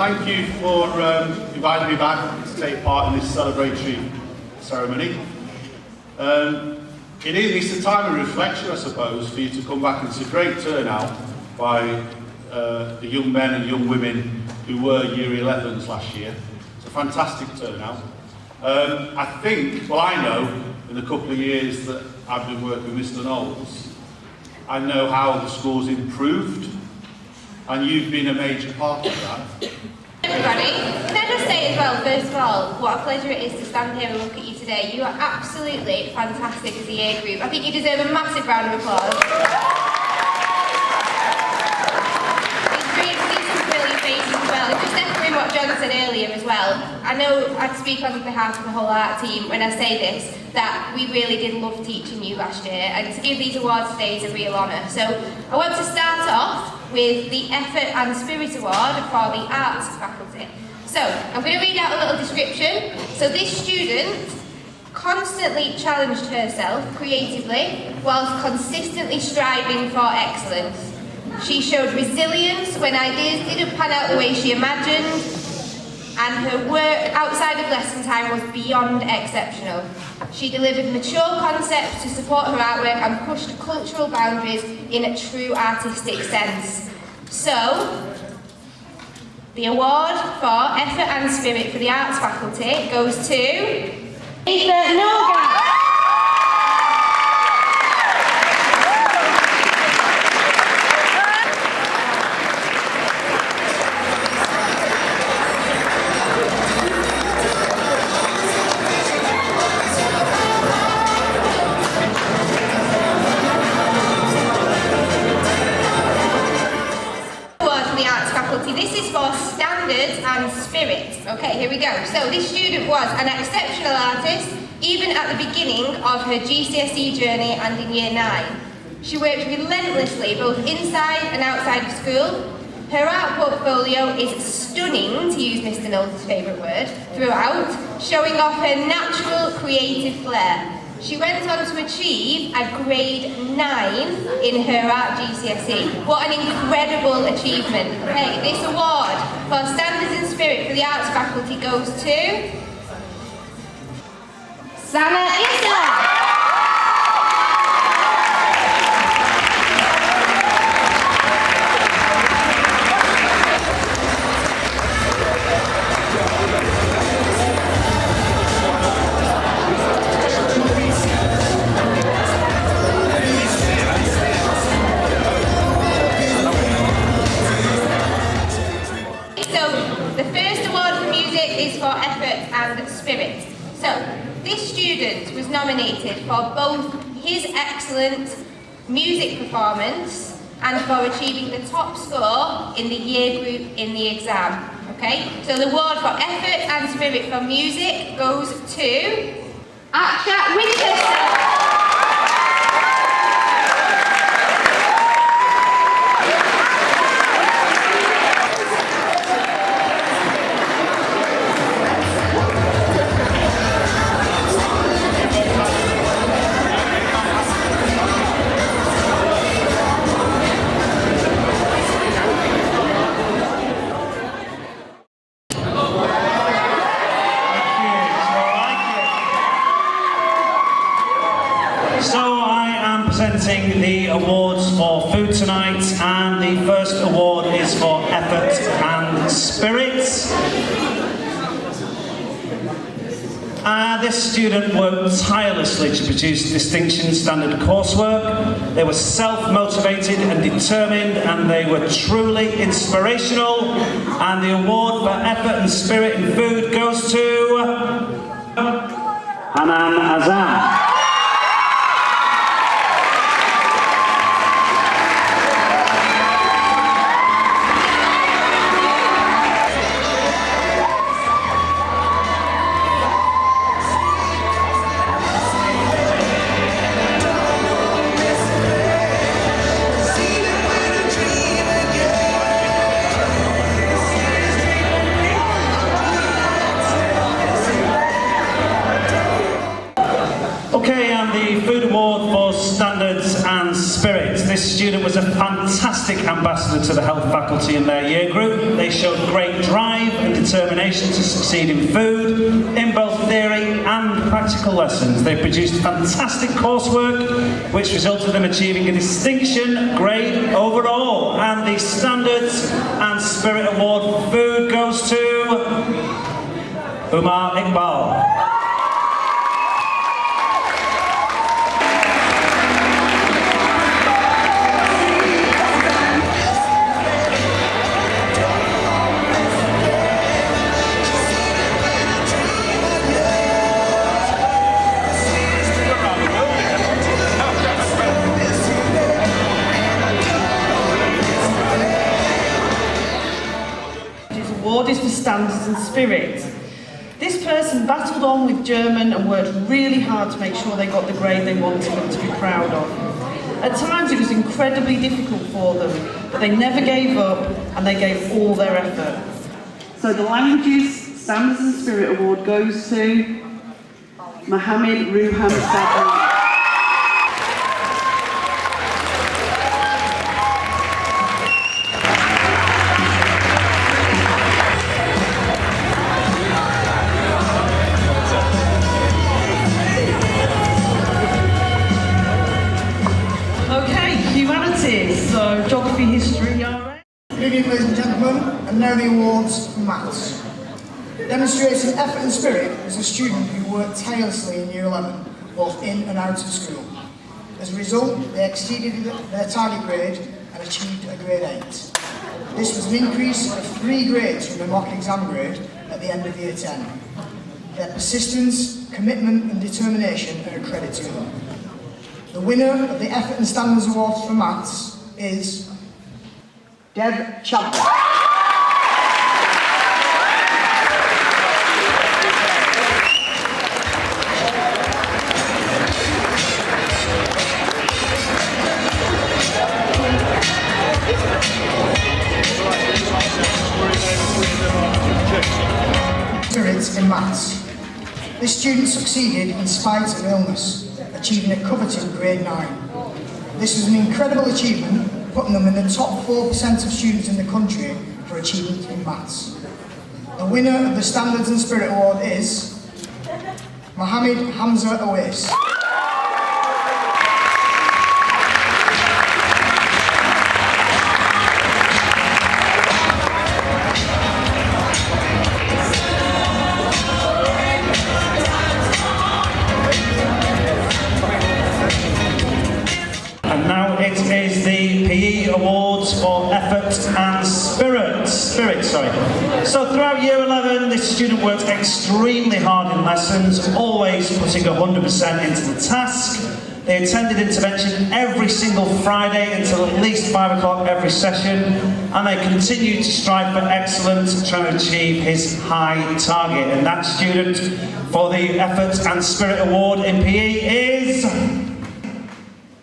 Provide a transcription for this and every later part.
thank you for inviting me back to take part in this celebratory ceremony. It's a time of reflection, I suppose, for you to come back, and it's a great turnout by the young men and young women who were Year 11s last year. It's a fantastic turnout. I know in the couple of years that I've been working with Mr. Knowles, I know how the school's improved, and you've been a major part of that. Everybody, can I just say as well, first of all, what a pleasure it is to stand here and look at you today. You are absolutely fantastic as a year group. I think you deserve a massive round of applause. It's great to see some brilliant faces as well. Just echoing what John said earlier as well, I know I'd speak on behalf of the whole art team when I say this, that we really did love teaching you last year, and to give these awards today is a real honour. So I want to start off with the Effort and Spirit Award for the Arts faculty. So I'm going to read out a little description. So this student constantly challenged herself creatively whilst consistently striving for excellence. She showed resilience when ideas didn't pan out the way she imagined, and her work outside of lesson time was beyond exceptional. She delivered mature concepts to support her artwork and pushed cultural boundaries in a true artistic sense. So, the award for effort and spirit for the arts faculty goes to Ava Noga. This is for standards and spirit. Okay, here we go. So this student was an exceptional artist, even at the beginning of her GCSE journey and in Year 9. She worked relentlessly both inside and outside of school. Her art portfolio is stunning, to use Mr. Knowles' favourite word, throughout, showing off her natural creative flair. She went on to achieve a grade 9 in her art GCSE. What an incredible achievement. Okay, this award for standards and spirit for the arts faculty goes to Sana Issa. For effort and spirit. So, this student was nominated for both his excellent music performance and for achieving the top score in the year group in the exam. Okay, so the award for effort and spirit for music goes to Akshat Winchester. Presenting the awards for food tonight, and the first award is for effort and spirit. This student worked tirelessly to produce distinction standard coursework. They were self-motivated and determined, and they were truly inspirational. And the award for effort and spirit in food goes to Hanan Azam. Okay, and the food award for standards and spirit. This student was a fantastic ambassador to the health faculty in their year group. They showed great drive and determination to succeed in food, in both theory and practical lessons. They produced fantastic coursework, which resulted in them achieving a distinction grade overall. And the Standards and Spirit Award for food goes to Umar Iqbal. Award is for standards and spirit. This person battled on with German and worked really hard to make sure they got the grade they wanted and to be proud of. At times it was incredibly difficult for them, but they never gave up and they gave all their effort. So the Languages Standards and Spirit Award goes to Mohammed Ruham Sabri. So, geography, history, alright? Good evening, ladies and gentlemen, and now the awards for maths. Demonstrating effort and spirit was a student who worked tirelessly in Year 11, both in and out of school. As a result, they exceeded their target grade and achieved a grade 8. This was an increase of 3 grades from the mock exam grade at the end of Year 10. Their persistence, commitment and determination are a credit to them. The winner of the Effort and Standards Awards for Maths is Deb Chapman. Spirits in maths. This student succeeded in spite of illness, achieving a coveted grade 9. This was an incredible achievement, putting them in the top 4% of students in the country for achievement in maths. The winner of the Standards and Spirit Award is Mohammed Hamza Owais. Awards for effort and spirit. So throughout Year 11, this student worked extremely hard in lessons, always putting 100% into the task. They attended intervention every single Friday until at least 5 o'clock every session, and they continued to strive for excellence, trying to achieve his high target. And that student for the Effort and Spirit Award in PE is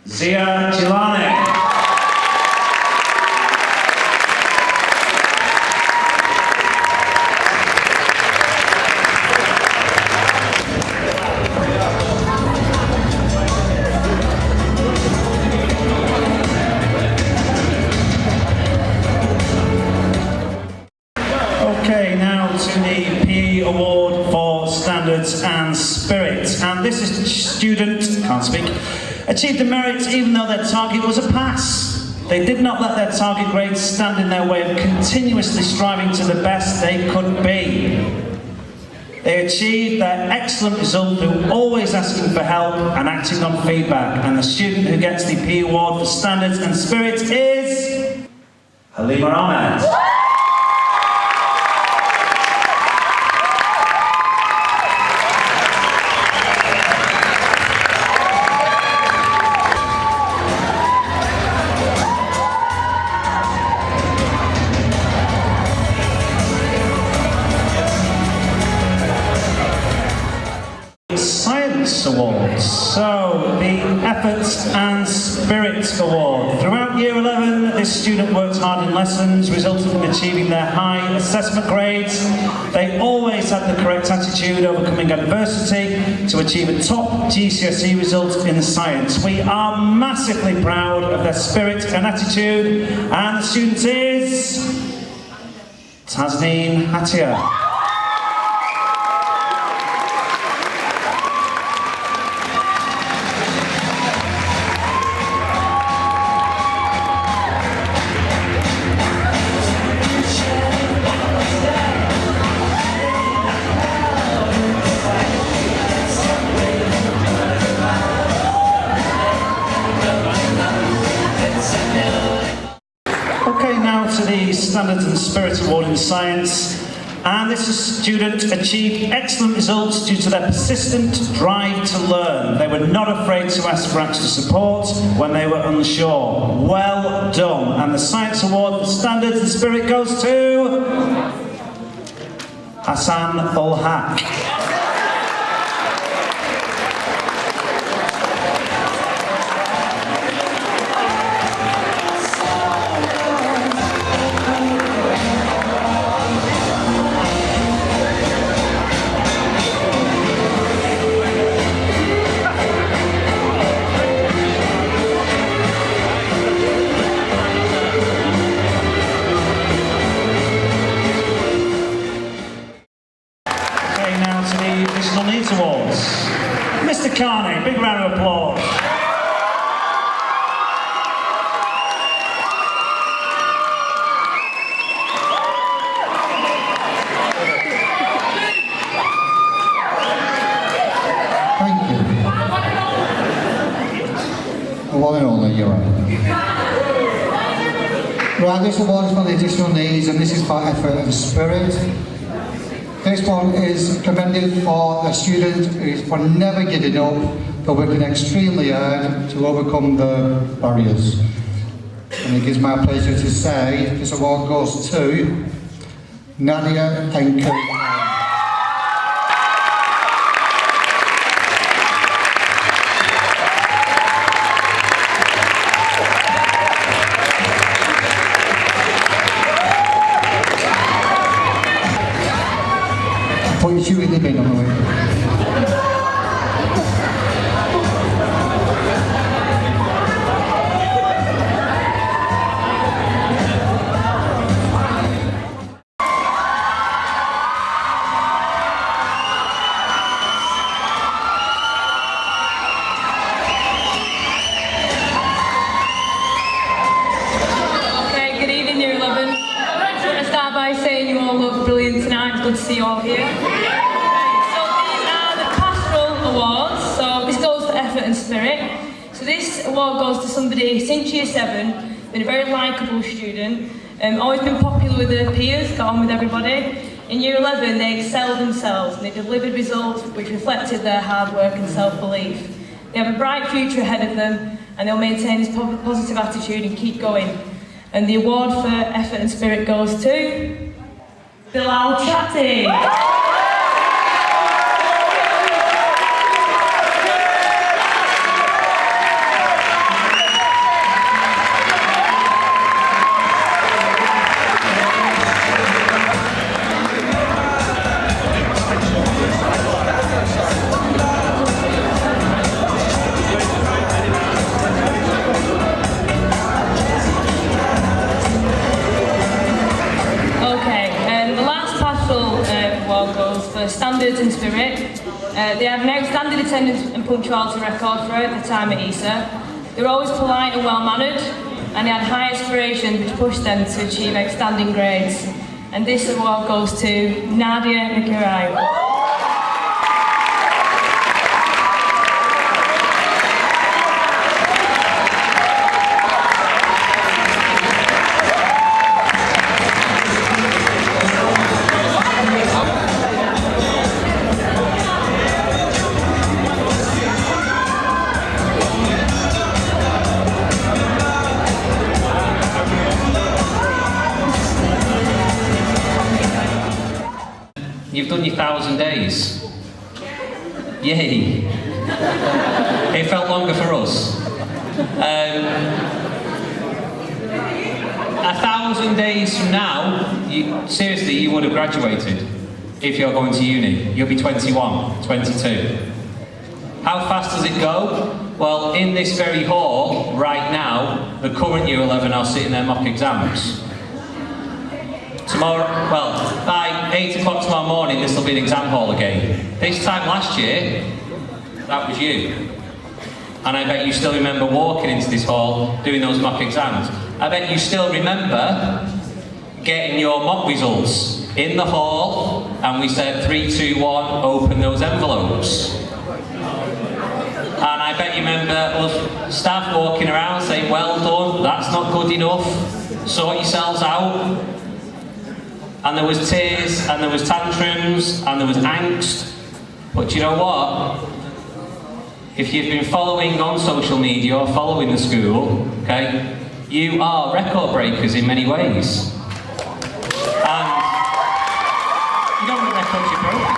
Zia Gilani. Okay, now to the PE Award for Standards and Spirit. And this is student, can't speak, achieved a merit even though their target was a pass. They did not let their target grade stand in their way of continuously striving to the best they could be. They achieved their excellent result through always asking for help and acting on feedback. And the student who gets the PE Award for Standards and Spirit is Halima Ahmed. Science Awards. So, the Efforts and Spirit Award. Throughout Year 11, this student worked hard in lessons, resulting in achieving their high assessment grades. They always had the correct attitude, overcoming adversity to achieve a top GCSE result in science. We are massively proud of their spirit and attitude, and the student is Tasneem Hatia. Okay, now to the Standards and Spirit Award in Science. And this student achieved excellent results due to their persistent drive to learn. They were not afraid to ask for extra support when they were unsure. Well done. And the Science Award for Standards and Spirit goes to Hassan Ul-Haq. Awards. Mr. Carney, big round of applause. Thank you. The one and only, you're right. Right, this award is for the additional needs, and this is for effort and spirit. This one is commended for the student who is for never giving up, but working extremely hard to overcome the barriers. And it gives my pleasure to say this award goes to Nadia and put your shoe in the bin on the way. Okay, good evening, Year 11. I just want to start by saying you all look brilliant tonight. It's good to see you all here. Awards. So this goes for effort and spirit. So this award goes to somebody since Year 7, been a very likeable student, always been popular with their peers, got on with everybody. In Year 11 they excelled themselves and they delivered results which reflected their hard work and self-belief. They have a bright future ahead of them and they'll maintain this positive attitude and keep going. And the award for effort and spirit goes to Bilal Chatti. Standards and spirit. They have an outstanding attendance and punctuality record throughout the time at ESA. They're always polite and well-mannered, and they had high aspirations which pushed them to achieve outstanding grades. And this award goes to Nadia Nakarai. You've done your 1,000 days. Yay! It felt longer for us. 1,000 days from now, seriously, you would have graduated if you're going to uni. You'll be 21, 22. How fast does it go? Well, in this very hall, right now, the current Year 11 are sitting their mock exams. Tomorrow, well, by 8 o'clock tomorrow morning, this will be an exam hall again. This time last year, that was you. And I bet you still remember walking into this hall, doing those mock exams. I bet you still remember getting your mock results in the hall, and we said 3, 2, 1, open those envelopes. And I bet you remember us staff walking around saying, well done, that's not good enough, sort yourselves out. And there was tears, and there was tantrums, and there was angst. But do you know what? If you've been following on social media or following the school, okay, you are record breakers in many ways. And you don't want records you broke.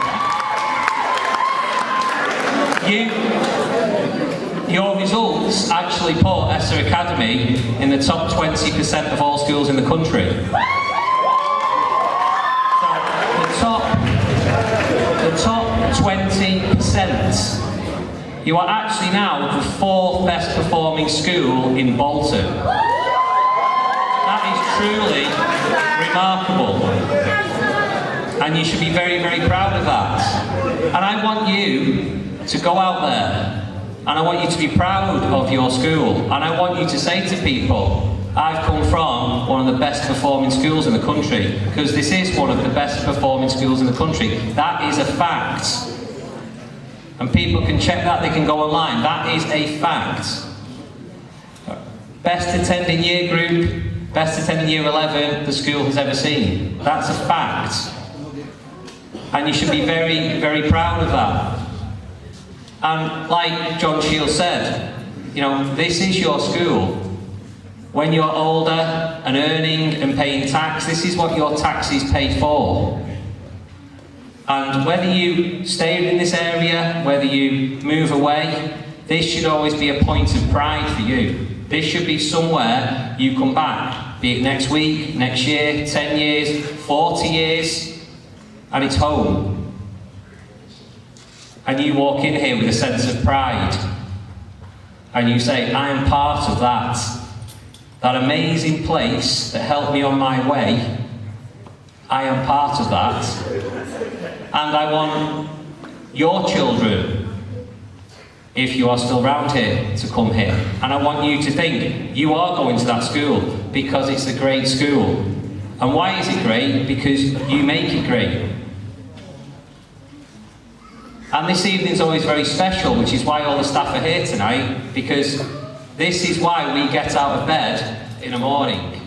Your results actually put Esser Academy in the top 20% of all schools in the country. So the top 20%. You are actually now the 4th best performing school in Bolton. That is truly remarkable. And you should be very, very proud of that. And I want you to go out there, and I want you to be proud of your school, and I want you to say to people, I've come from one of the best performing schools in the country, because this is one of the best performing schools in the country. That is a fact. And people can check that, they can go online. That is a fact. Best attending year group, best attending year 11 the school has ever seen. That's a fact. And you should be very, very proud of that. And like John Shields said, you know, this is your school. When you're older and earning and paying tax, this is what your tax is paid for. And whether you stay in this area, whether you move away, this should always be a point of pride for you. This should be somewhere you come back, be it next week, next year, 10 years, 40 years, and it's home. And you walk in here with a sense of pride, and you say, I am part of that amazing place that helped me on my way. I am part of that. And I want your children, if you are still around here, to come here. And I want you to think you are going to that school because it's a great school. And why is it great? Because you make it great. And this evening is always very special, which is why all the staff are here tonight, because this is why we get out of bed in the morning.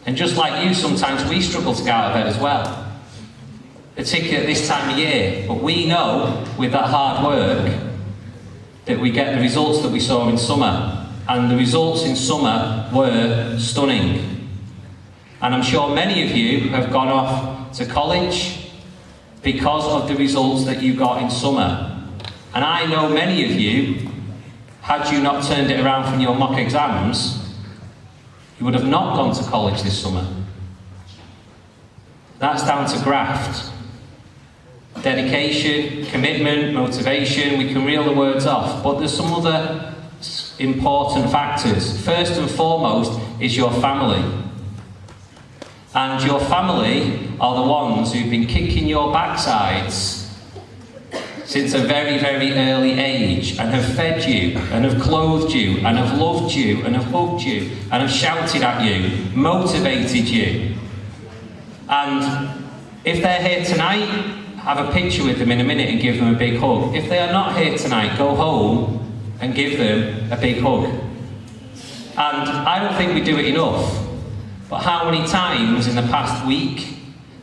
And just like you, sometimes we struggle to get out of bed as well, particularly at this time of year. But we know, with that hard work, that we get the results that we saw in summer. And the results in summer were stunning. And I'm sure many of you have gone off to college because of the results that you got in summer. And I know many of you, had you not turned it around from your mock exams, you would have not gone to college this summer. That's down to graft. Dedication, commitment, motivation, we can reel the words off, but there's some other important factors. First and foremost is your family. And your family are the ones who've been kicking your backsides since a very, very early age, and have fed you, and have clothed you, and have loved you, and have hugged you, and have shouted at you, motivated you. And if they're here tonight, have a picture with them in a minute and give them a big hug. If they are not here tonight, go home and give them a big hug. And I don't think we do it enough. But how many times in the past week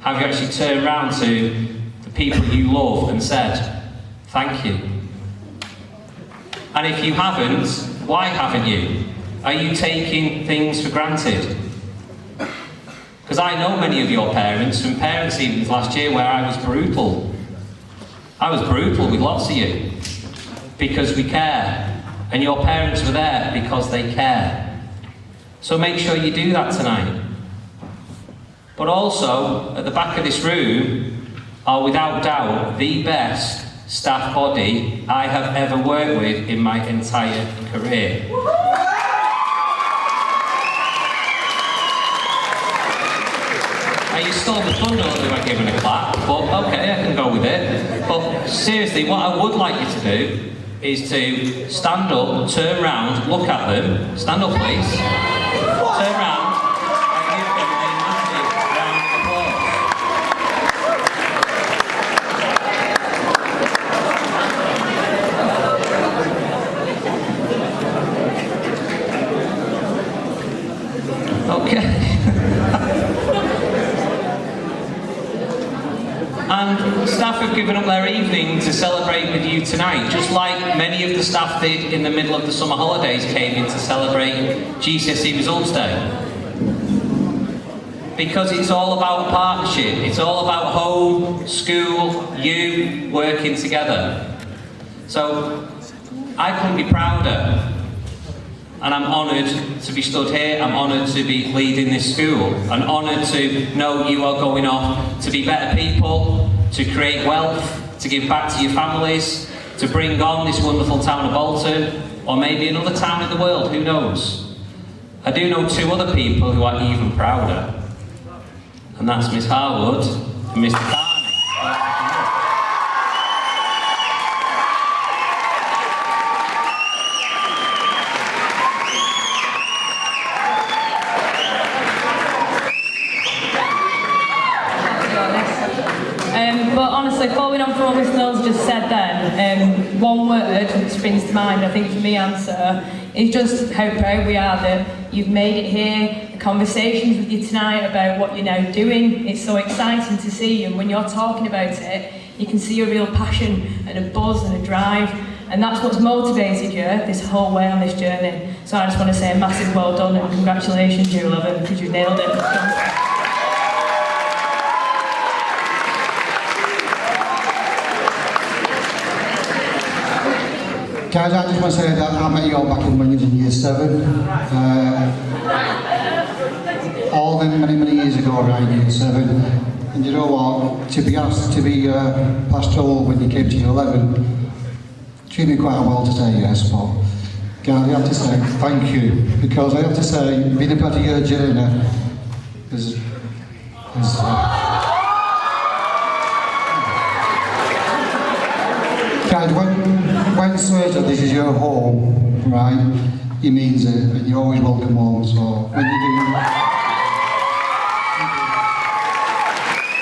have you actually turned around to the people you love and said, thank you? And if you haven't, why haven't you? Are you taking things for granted? Because I know many of your parents from parents' evenings last year where I was brutal. I was brutal with lots of you. because we care, and your parents were there because they care. So make sure you do that tonight. But also, at the back of this room are without doubt the best staff body I have ever worked with in my entire career. You stole the thunder by giving a clap, but okay, I can go with it. But seriously, what I would like you to do is to stand up, turn round, look at them. Stand up, please. Turn round and give them a massive round of applause. Okay. And staff have given up their evening to celebrate with you tonight, just like many of the staff did in the middle of the summer holidays came in to celebrate GCSE Results Day. Because it's all about partnership, it's all about home, school, you working together. So I couldn't be prouder. And I'm honoured to be stood here, I'm honoured to be leading this school. I'm honoured to know you are going off to be better people, to create wealth, to give back to your families, to bring on this wonderful town of Bolton, or maybe another town in the world, who knows? I do know two other people who are even prouder. And that's Miss Harwood and Mr. Carney. But honestly, following on from what Miss Mills just said then, one word that springs to mind, I think for me answer, is just how proud we are that you've made it here, the conversations with you tonight about what you're now doing. It's so exciting to see, and when you're talking about it, you can see a real passion and a buzz and a drive, and that's what's motivated you this whole way on this journey. So I just want to say a massive well done and congratulations, Year 11, because you've nailed it. Guys, I just want to say that I met you all back when you was in Year 7. All them many years ago around Year 7. And you know what, to be asked to be pastoral when you came to Year 11, treated me quite well to say yes, but guys, I have to say thank you, because I have to say, being a part of your journey is guys, when says that this is your home, right, it means it, and you're always welcome home, so when you do